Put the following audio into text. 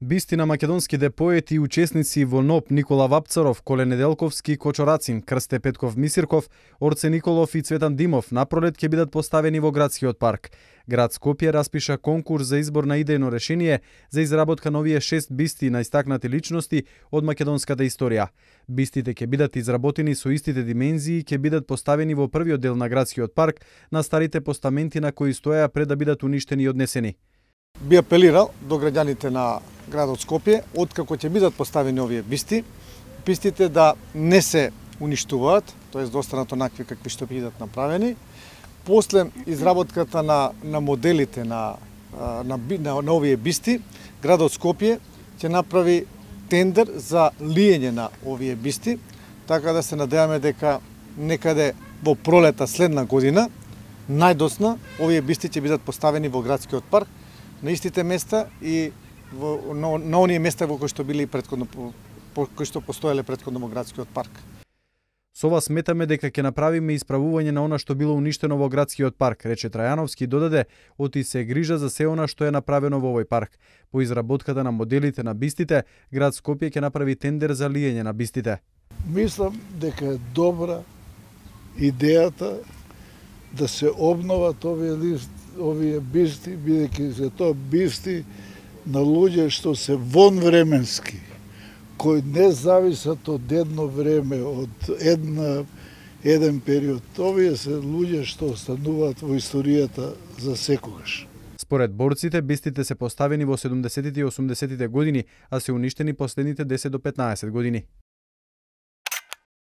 Бисти на македонските поети и учесници во НОП Никола Вапцаров, Коле Неделковски, Кочорацин, Крсте Петков Мисирков, Орце Николов и Цветан Димов напролет ќе бидат поставени во градскиот парк. Град Скопје распиша конкурс за избор на идејно решение за изработка на овие 6 бисти на истакнати личности од македонската историја. Бистите ќе бидат изработени со истите димензии и ќе бидат поставени во првиот дел на градскиот парк на старите постаменти на кои стоеа пред да бидат уништени и однесени. Би апелирал до граѓаните на градот Скопје, откако ќе бидат поставени овие бисти, бистите да не се уништуваат, т.е. да останат онакви какви што бидат направени. После изработката на моделите на овие бисти, градот Скопје ќе направи тендер за лиење на овие бисти, така да се надеваме дека некаде во пролета следна година, најдосна, овие бисти ќе бидат поставени во градскиот парк, на истите места и на оние места во кои што били претходно, кои што постоеле претходно во градскиот парк. Со ова сметаме дека ќе направиме исправување на она што било уништено во градскиот парк, рече Трајановски и додаде, оти се грижа за се она што е направено во овој парк. По изработката на моделите на бистите, град Скопје ќе направи тендер за лиење на бистите. Мислам дека е добра идејата да се обноват овие бисти, бидејќи се тоа бисти на луѓе што се вонвременски, кои не зависат од едно време, од еден период. Овие се луѓе што остануваат во историјата за секогаш. Според борците, бистите се поставени во 70-тите и 80-тите години, а се уништени последните 10 до 15 години.